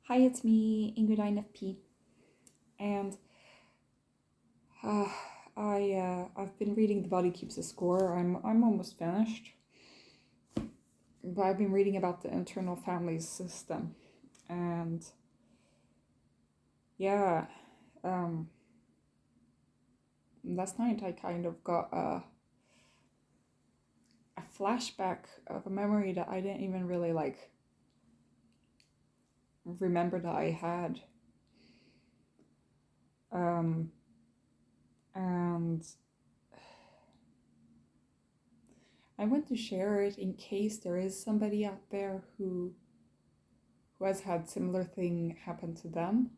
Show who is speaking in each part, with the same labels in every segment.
Speaker 1: Hi, it's me, Ingrid INFP, and uh, I've been reading The Body Keeps a Score. I'm almost finished, but I've been reading about the internal family system, and yeah, last night I kind of got a flashback of a memory that I didn't even really remember that I had, and I want to share it in case there is somebody out there who has had similar thing happen to them.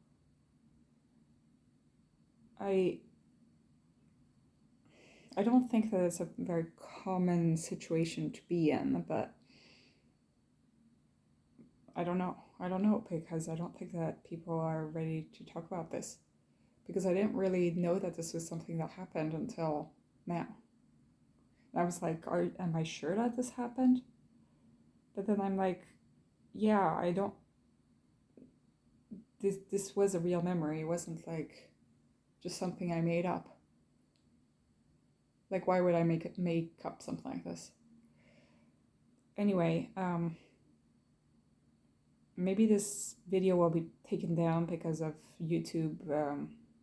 Speaker 1: I don't think that it's a very common situation to be in, but I don't know. I don't know because I don't think that people are ready to talk about this, because I didn't really know that this was something that happened until now. And I was like, am I sure that this happened? But then I'm like, yeah, I don't. This was a real memory. It wasn't like just something I made up. Like, why would I make up something like this? Anyway, maybe this video will be taken down because of YouTube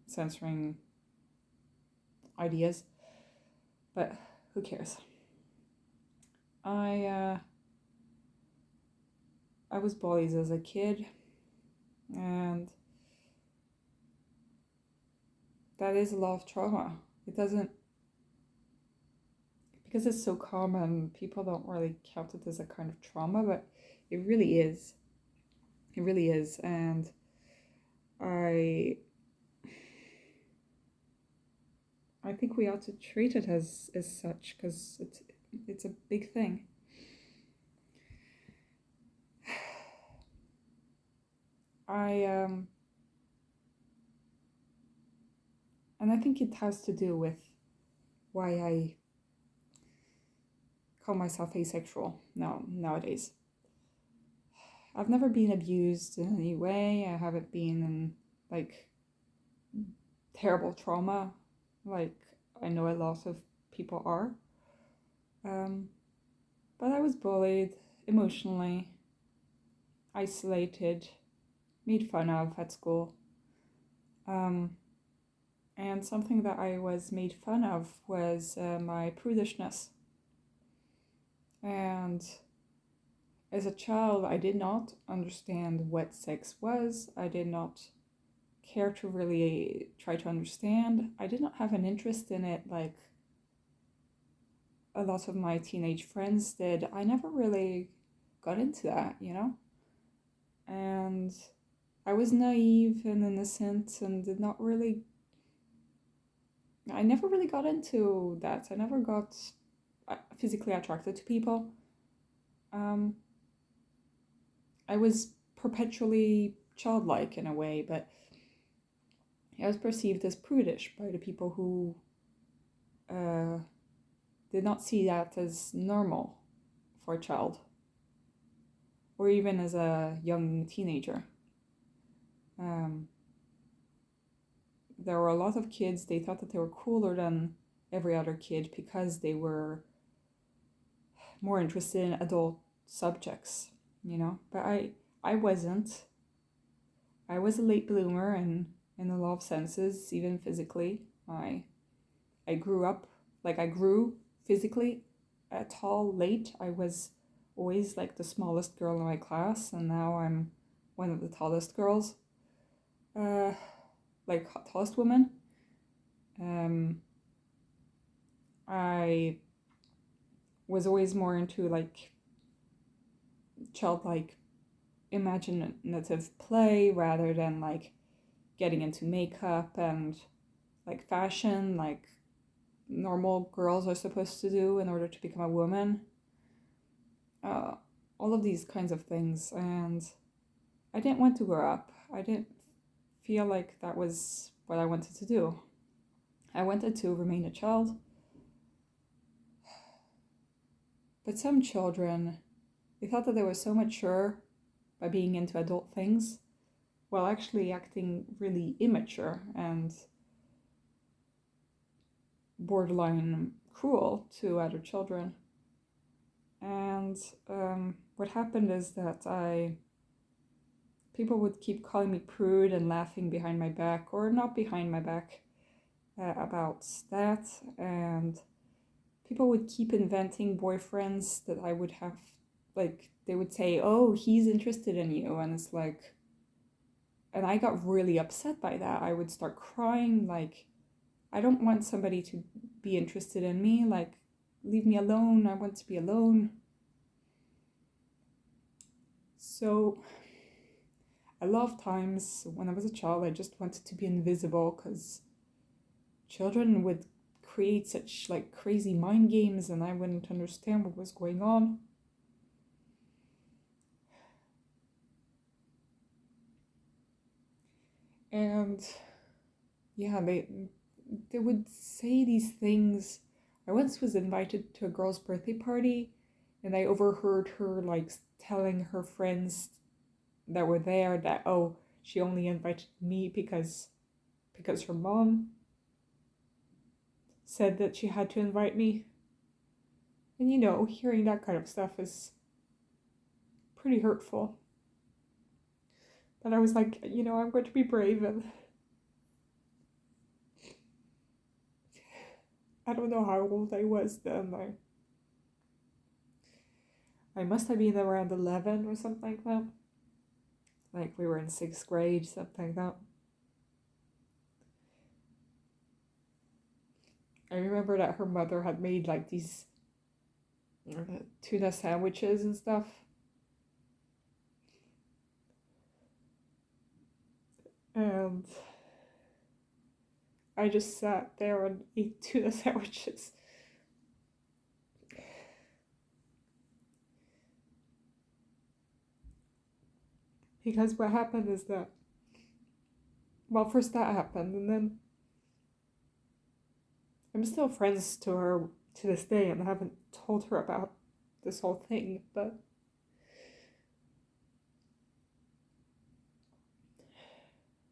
Speaker 1: censoring ideas, but who cares? I was bullied as a kid, and that is a lot of trauma. It doesn't, because it's so common, people don't really count it as a kind of trauma, but it really is. It really is, and I think we ought to treat it as such, because it's a big thing. And I think it has to do with why I call myself asexual nowadays. I've never been abused in any way. I haven't been in terrible trauma like I know a lot of people are. But I was bullied emotionally, isolated, made fun of at school. And something that I was made fun of was my prudishness. And as a child, I did not understand what sex was. I did not care to really try to understand. I did not have an interest in it like a lot of my teenage friends did. I never really got into that, And I was naive and innocent and I never really got into that. I never got physically attracted to people. I was perpetually childlike in a way, but I was perceived as prudish by the people who did not see that as normal for a child, or even as a young teenager. There were a lot of kids, they thought that they were cooler than every other kid because they were more interested in adult subjects, But I wasn't. I was a late bloomer in a lot of senses, even physically. I grew physically tall late. I was always like the smallest girl in my class, and now I'm one of the tallest girls. Tallest woman. I was always more into childlike imaginative play rather than getting into makeup and fashion like normal girls are supposed to do in order to become a woman. All of these kinds of things, and I didn't want to grow up. I didn't feel like that was what I wanted to do. I wanted to remain a child. But some children, they thought that they were so mature by being into adult things while actually acting really immature and borderline cruel to other children. And what happened is that people would keep calling me prude and laughing behind my back, or not behind my back, about that. And people would keep inventing boyfriends that I would have, like, they would say, oh, he's interested in you. And it's like, and I got really upset by that. I would start crying, like, I don't want somebody to be interested in me. Like, leave me alone. I want to be alone. So a lot of times when I was a child, I just wanted to be invisible because children would create such like crazy mind games and I wouldn't understand what was going on. And yeah, they would say these things. I once was invited to a girl's birthday party and I overheard her like telling her friends that were there that, oh, she only invited me because her mom said that she had to invite me. And you know, hearing that kind of stuff is pretty hurtful. But I was like, you know, I'm going to be brave, and I don't know how old I was then. I must have been around 11 or something like that. Like we were in 6th grade, something like that. I remember that her mother had made like these tuna sandwiches and stuff. And I just sat there and ate tuna sandwiches. Because what happened is that, well, first that happened, and then I'm still friends to her to this day, and I haven't told her about this whole thing, but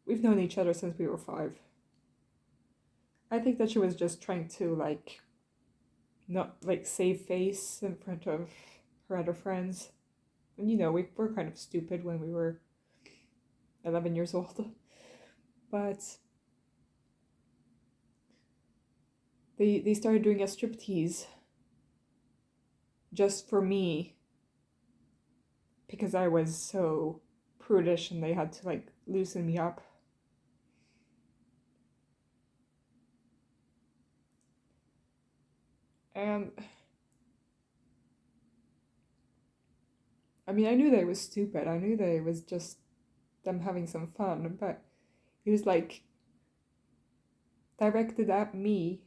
Speaker 1: we've known each other since we were 5. I think that she was just trying to, like, not, like, save face in front of her other friends. And, you know, we were kind of stupid when we were 11 years old. But they started doing a striptease just for me because I was so prudish and they had to, like, loosen me up. And I mean, I knew that it was stupid. I knew that it was just them having some fun, but it was like directed at me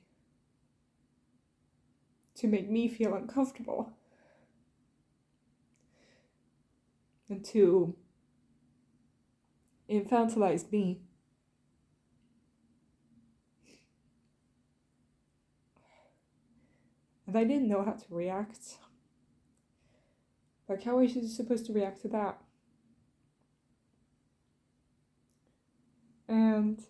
Speaker 1: to make me feel uncomfortable and to infantilize me. And I didn't know how to react. Like, how was I supposed to react to that? And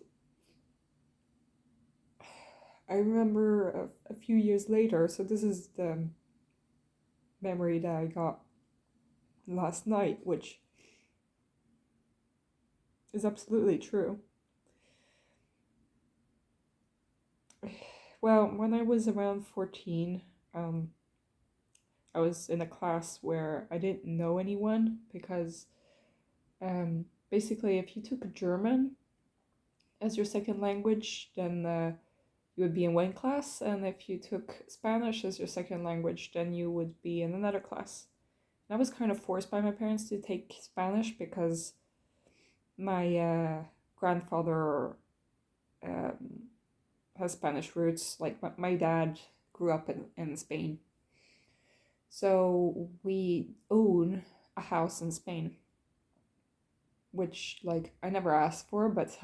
Speaker 1: I remember a few years later, so this is the memory that I got last night, which is absolutely true. Well, when I was around 14, I was in a class where I didn't know anyone because basically if you took German as your second language, then you would be in one class, and if you took Spanish as your second language, then you would be in another class. And I was kind of forced by my parents to take Spanish because my grandfather has Spanish roots. Like my dad grew up in Spain. So we own a house in Spain, which like I never asked for, but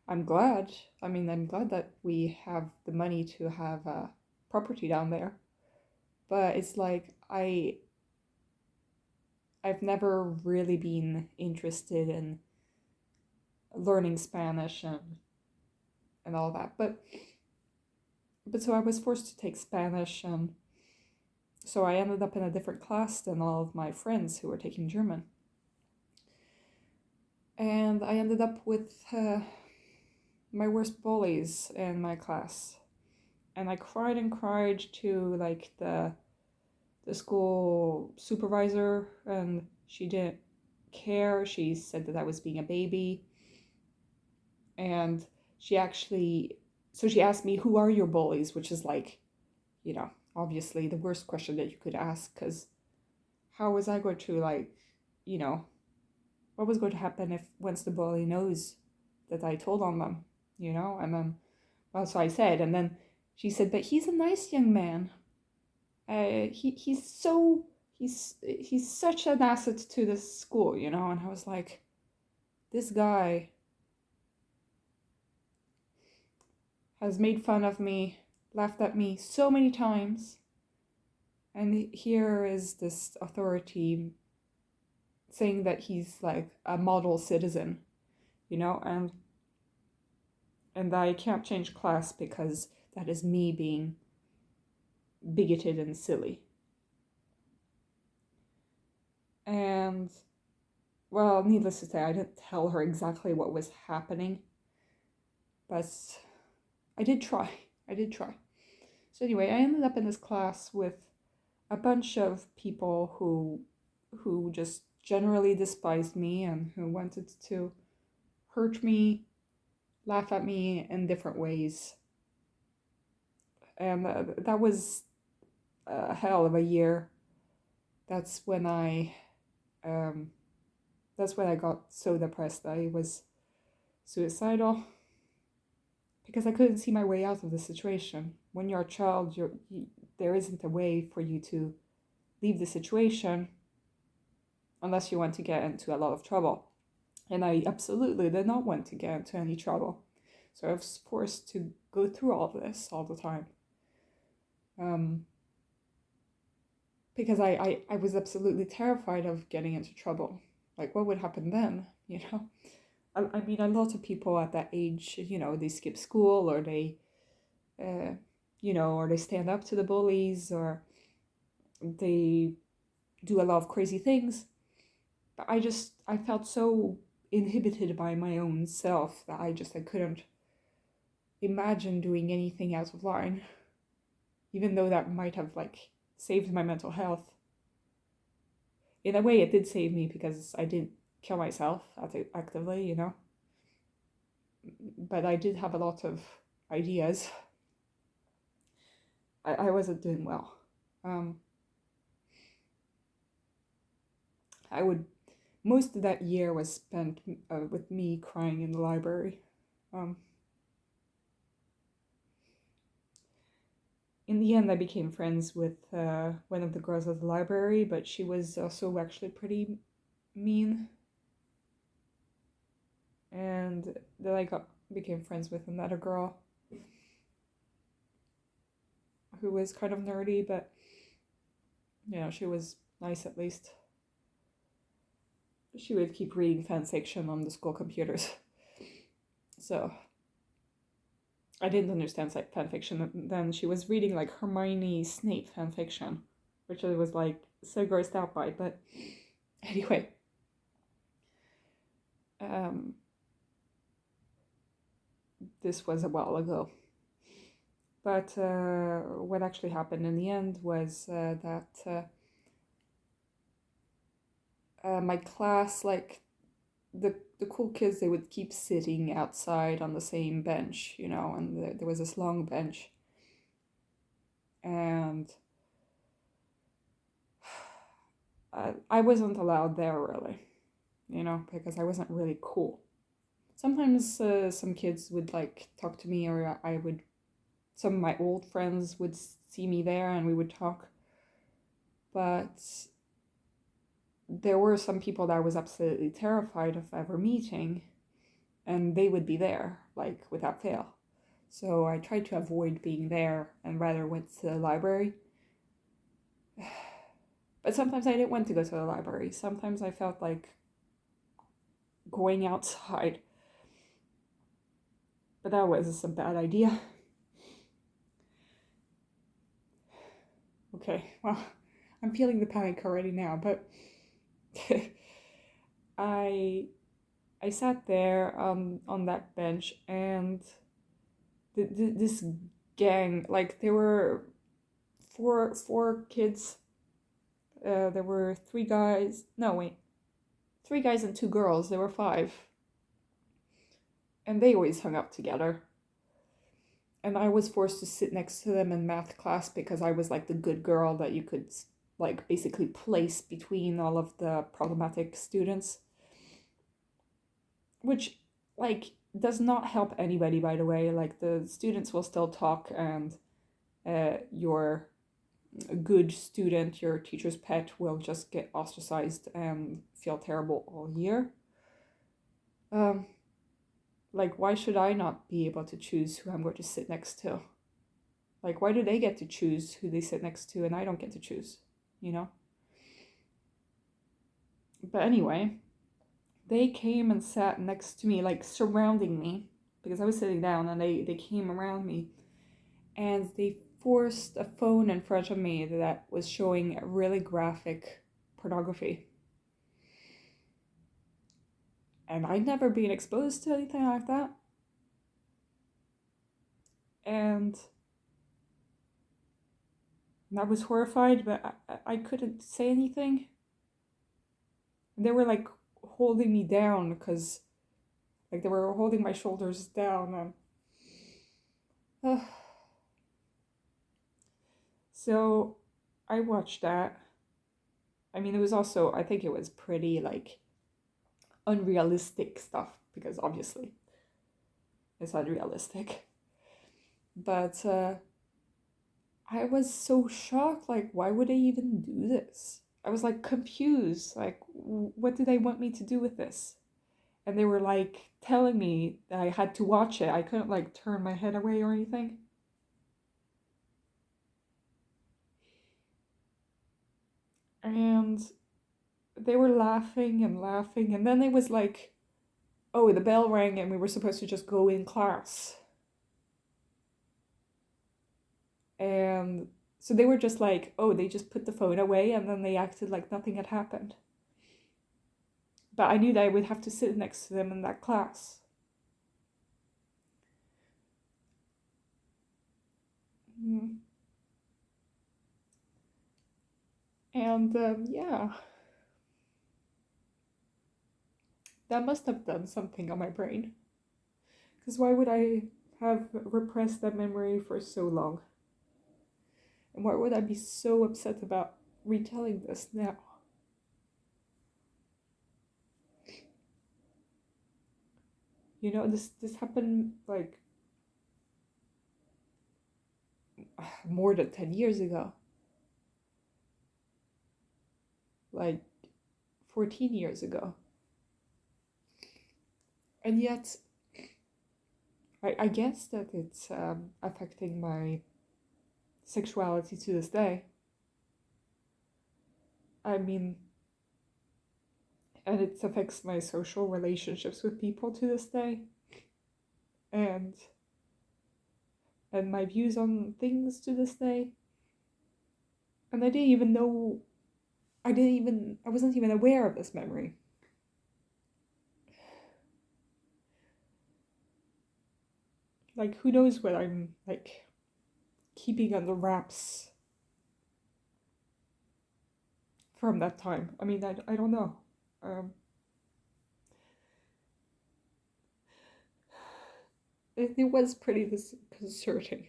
Speaker 1: I'm glad. I mean, I'm glad that we have the money to have a property down there. But it's like I've never really been interested in learning Spanish and all that. But so I was forced to take Spanish, and so I ended up in a different class than all of my friends who were taking German. And I ended up with my worst bullies in my class. And I cried and cried to like the school supervisor, and she didn't care. She said that I was being a baby. And she asked me, "Who are your bullies?" Which is like, obviously the worst question that you could ask, because how was I going to, like, what was going to happen if once the bully knows that I told on them, and then, well, so I said, and then she said, "But he's a nice young man. He's such an asset to this school, and I was like, this guy has made fun of me, laughed at me so many times, and here is this authority saying that he's like a model citizen, and I can't change class because that is me being bigoted and silly." And, well, needless to say, I didn't tell her exactly what was happening, but I did try. So anyway, I ended up in this class with a bunch of people who just generally despised me and who wanted to hurt me, laugh at me in different ways. And that was a hell of a year. That's when I got so depressed that I was suicidal, because I couldn't see my way out of the situation. When you're a child, there isn't a way for you to leave the situation unless you want to get into a lot of trouble. And I absolutely did not want to get into any trouble. So I was forced to go through all of this all the time. Because I was absolutely terrified of getting into trouble. Like, what would happen then, I mean, a lot of people at that age, they skip school, or they, or they stand up to the bullies, or they do a lot of crazy things. But I felt so inhibited by my own self that I couldn't imagine doing anything out of line, even though that might have, like, saved my mental health. In a way, it did save me because I didn't kill myself actively, But I did have a lot of ideas. I wasn't doing well. Most of that year was spent with me crying in the library. In the end, I became friends with one of the girls at the library, but she was also actually pretty mean. And then I became friends with another girl who was kind of nerdy, but she was nice at least. She would keep reading fan fiction on the school computers. So I didn't understand fan fiction then. She was reading like Hermione Snape fan fiction, which I was like so grossed out by. But anyway, this was a while ago. But what actually happened in the end was that my class, like the cool kids, they would keep sitting outside on the same bench, and there was this long bench. And I wasn't allowed there really, because I wasn't really cool. Sometimes some kids would like talk to me, or some of my old friends would see me there and we would talk. But there were some people that I was absolutely terrified of ever meeting, and they would be there, like, without fail. So I tried to avoid being there and rather went to the library. But sometimes I didn't want to go to the library. Sometimes I felt like going outside. But that was a bad idea. Okay, well, I'm feeling the panic already now, but I I sat there on that bench, and this gang, like there were four kids. There were three guys. No, wait, three guys and two girls. There were five, and they always hung out together. And I was forced to sit next to them in math class because I was like the good girl that you could like basically place between all of the problematic students, which like does not help anybody, by the way. Like the students will still talk, and your good student, your teacher's pet, will just get ostracized and feel terrible all year. um like, why should I not be able to choose who I'm going to sit next to? Like, why do they get to choose who they sit next to and I don't get to choose, you know? But anyway, they came and sat next to me, like surrounding me, because I was sitting down, and they came around me, and they forced a phone in front of me that was showing really graphic pornography. And I'd never been exposed to anything like that. And I was horrified, but I couldn't say anything. They were like holding me down, because like they were holding my shoulders down, and so I watched that. I mean, it was also, I think it was pretty like unrealistic stuff, because obviously it's unrealistic. But I was so shocked, like, why would they even do this? I was like confused, like, what do they want me to do with this? And they were like telling me that I had to watch it. I couldn't like turn my head away or anything. And they were laughing and laughing, and then it was like, oh, the bell rang and we were supposed to just go in class. And so they were just like, oh, they just put the phone away, and then they acted like nothing had happened. But I knew that I would have to sit next to them in that class. And yeah, that must have done something on my brain. Because why would I have repressed that memory for so long? And why would I be so upset about retelling this now? You know, this happened like more than 10 years ago. Like 14 years ago. And yet, I guess that it's affecting my sexuality to this day. I mean, and it affects my social relationships with people to this day. And my views on things to this day. And I didn't even know, I wasn't even aware of this memory. Like, who knows what I'm, like, keeping under wraps from that time. I mean, I don't know. It was pretty disconcerting.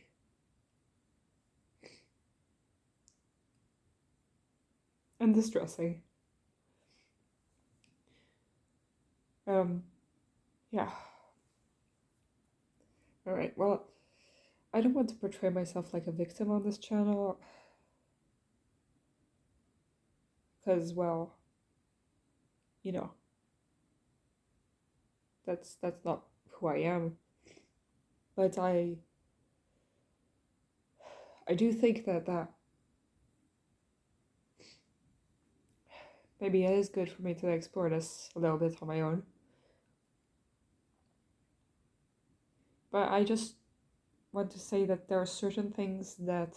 Speaker 1: And distressing. Yeah. Alright, well, I don't want to portray myself like a victim on this channel. Because, well, you know, that's not who I am. But I do think that maybe it is good for me to explore this a little bit on my own. But I just want to say that there are certain things that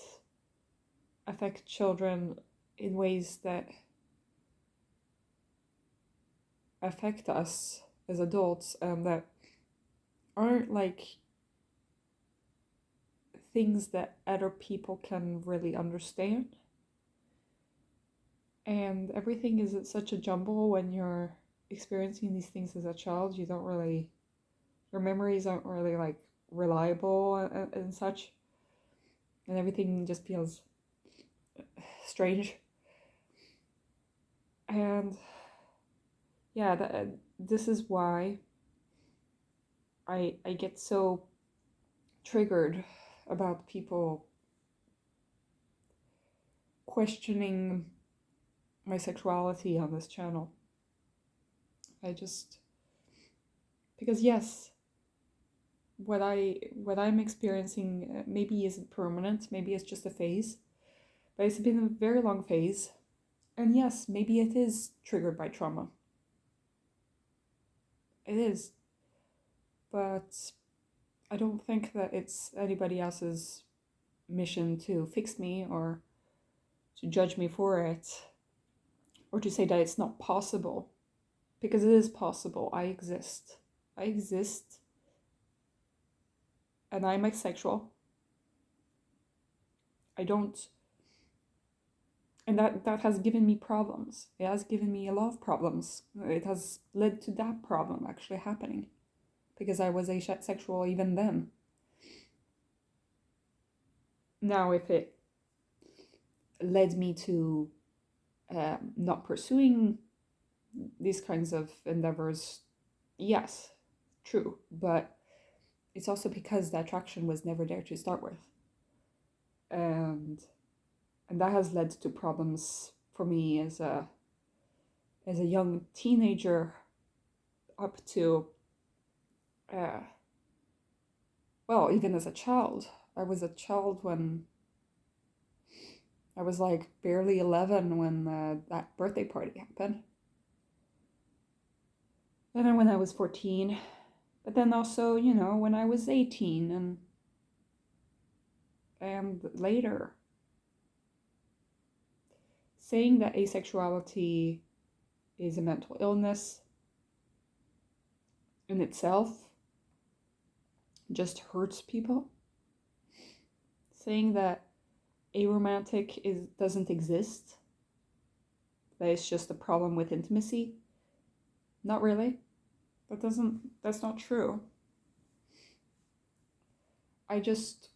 Speaker 1: affect children in ways that affect us as adults, and that aren't like things that other people can really understand. And everything is such a jumble when you're experiencing these things as a child. You don't really, your memories aren't really like reliable and such, and everything just feels strange. And yeah, this is why I get so triggered about people questioning my sexuality on this channel. I just, because yes, what I'm experiencing maybe isn't permanent, maybe it's just a phase, but it's been a very long phase. And yes, maybe it is triggered by trauma. It is. But I don't think that it's anybody else's mission to fix me or to judge me for it, or to say that it's not possible, because it is possible. I exist. I exist, and I'm asexual. I don't, and that has given me problems. It has given me a lot of problems. It has led to that problem actually happening, because I was asexual even then. Now, if it led me to not pursuing these kinds of endeavors, yes, true, but it's also because the attraction was never there to start with, and that has led to problems for me as a young teenager up to well, even as a child. I was a child when I was like barely 11 when that birthday party happened. And then when I was 14, but then also, when I was 18 and later. Saying that asexuality is a mental illness in itself just hurts people. Saying that aromantic doesn't exist, that it's just a problem with intimacy, not really. That's not true. I just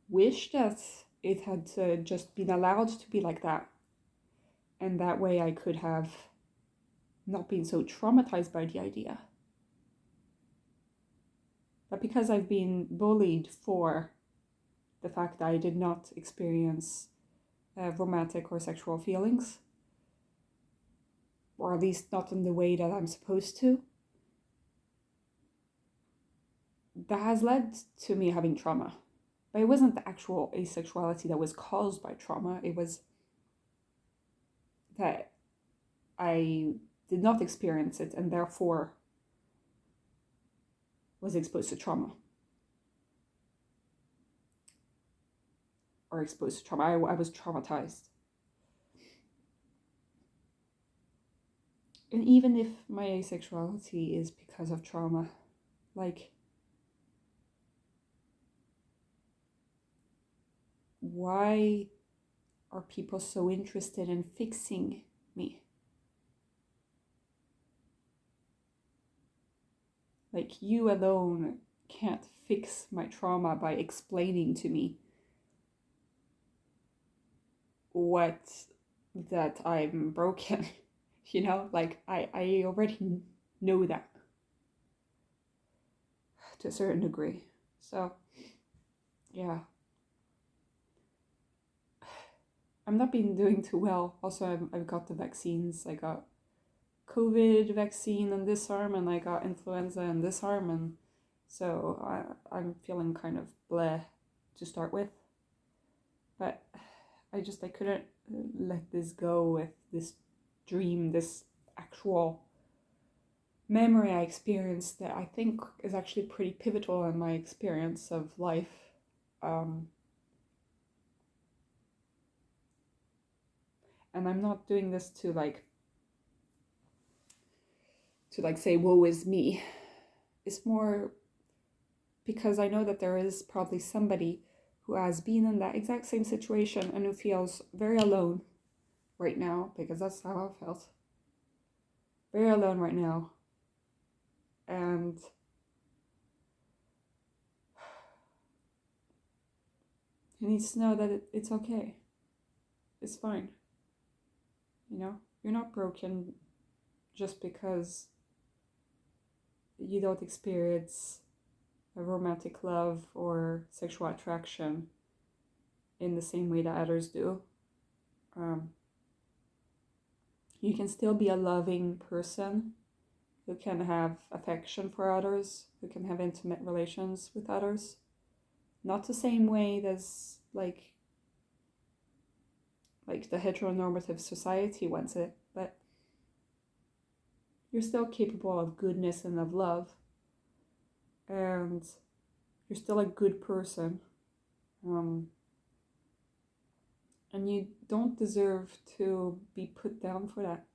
Speaker 1: wish that it had just been allowed to be like that, and that way I could have not been so traumatized by the idea. But because I've been bullied for the fact that I did not experience romantic or sexual feelings, or at least not in the way that I'm supposed to, that has led to me having trauma. But it wasn't the actual asexuality that was caused by trauma. It was that I did not experience it and therefore was exposed to trauma. Or exposed to trauma. I was traumatized. And even if my asexuality is because of trauma, like, why are people so interested in fixing me? Like, you alone can't fix my trauma by explaining to me that I'm broken. Like, I already know that to a certain degree. So, yeah. I'm not been doing too well. Also, I've got the vaccines. I got COVID vaccine in this arm, and I got influenza in this arm, and so I'm feeling kind of bleh to start with. But I couldn't let this go with this dream, this actual memory I experienced that I think is actually pretty pivotal in my experience of life. And I'm not doing this to say, woe is me. It's more because I know that there is probably somebody who has been in that exact same situation and who feels very alone right now, because that's how I felt. Very alone right now. And he needs to know that it's okay. It's fine. You know, you're not broken just because you don't experience a romantic love or sexual attraction in the same way that others do. You can still be a loving person who can have affection for others, who can have intimate relations with others. Not the same way as like the heteronormative society wants it, but you're still capable of goodness and of love, and you're still a good person, and you don't deserve to be put down for that.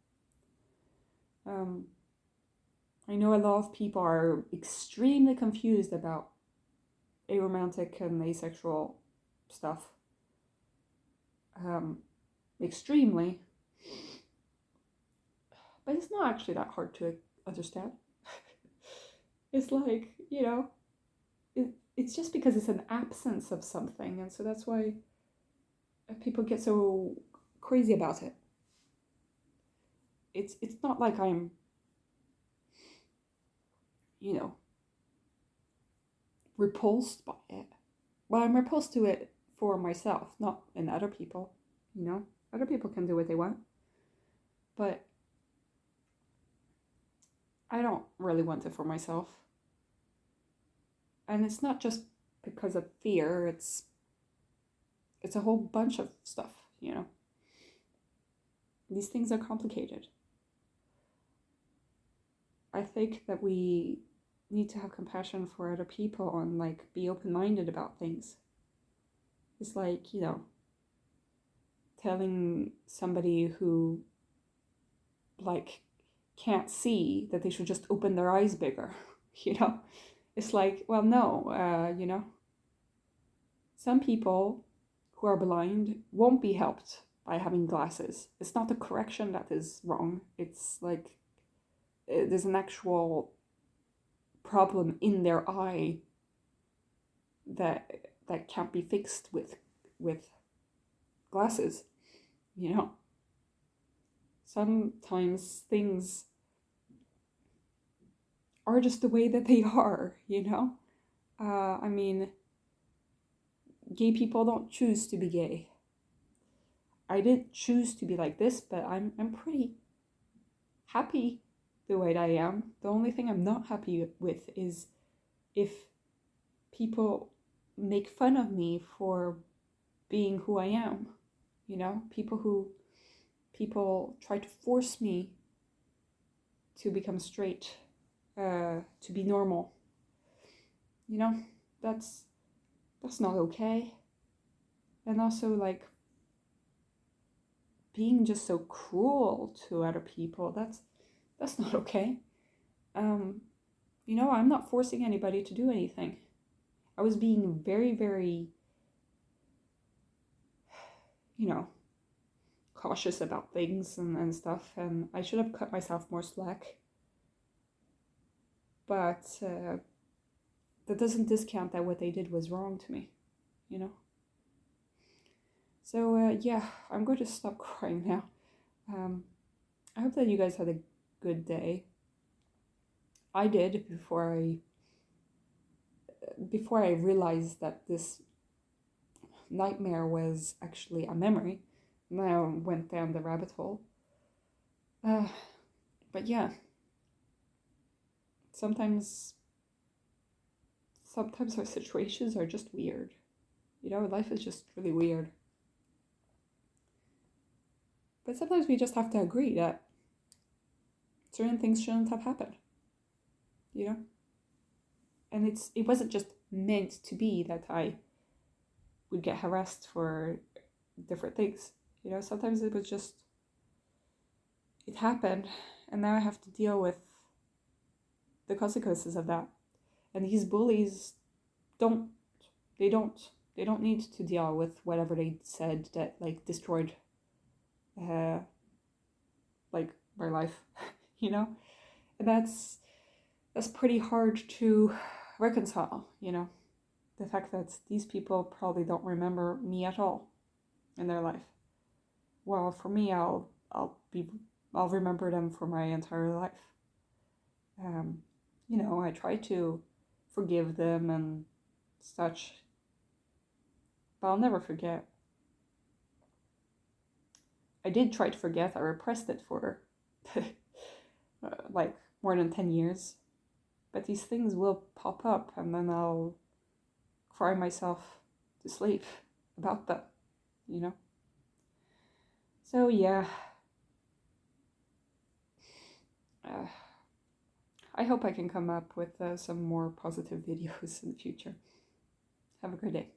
Speaker 1: I know a lot of people are extremely confused about aromantic and asexual stuff. Extremely. But it's not actually that hard to understand. It's like, you know, it's just because it's an absence of something, and so that's why people get so crazy about it. It's not like I'm, you know, repulsed by it. Well, I'm repulsed to it for myself, not in other people, you know? Other people can do what they want. But I don't really want it for myself. And it's not just because of fear, it's a whole bunch of stuff, you know? These things are complicated. I think that we need to have compassion for other people and like be open-minded about things. It's like, you know, telling somebody who like can't see that they should just open their eyes bigger, you know? It's like, well, no, you know, some people who are blind won't be helped by having glasses. It's not the correction that is wrong. It's like there's an actual problem in their eye that can't be fixed with glasses, you know. Sometimes things are just the way that they are, you know. I mean, gay people don't choose to be gay. I didn't choose to be like this, but I'm pretty happy the way that I am. The only thing I'm not happy with is if people make fun of me for being who I am, you know? People try to force me to become straight, to be normal. You know, that's not okay. And also like being just so cruel to other people, that's not okay. You know, I'm not forcing anybody to do anything. I was being very, very, you know, cautious about things and stuff, and I should have cut myself more slack. But that doesn't discount that what they did was wrong to me, you know? So, yeah, I'm going to stop crying now. I hope that you guys had a good day. I did before I realized that this nightmare was actually a memory. And I went down the rabbit hole. But yeah, sometimes our situations are just weird. You know, life is just really weird. But sometimes we just have to agree that certain things shouldn't have happened. you know? And it wasn't just meant to be that I would get harassed for different things, you know? Sometimes it was just, it happened, and now I have to deal with the consequences of that. And these bullies don't, they don't, they don't need to deal with whatever they said that like destroyed like my life, you know? And that's pretty hard to reconcile, you know? The fact that these people probably don't remember me at all in their life. Well, for me, I'll remember them for my entire life. You know, I try to forgive them and such, but I'll never forget. I did try to forget. I repressed it for like more than 10 years. But these things will pop up, and then I'll cry myself to sleep about them, you know? So yeah, I hope I can come up with some more positive videos in the future. Have a great day.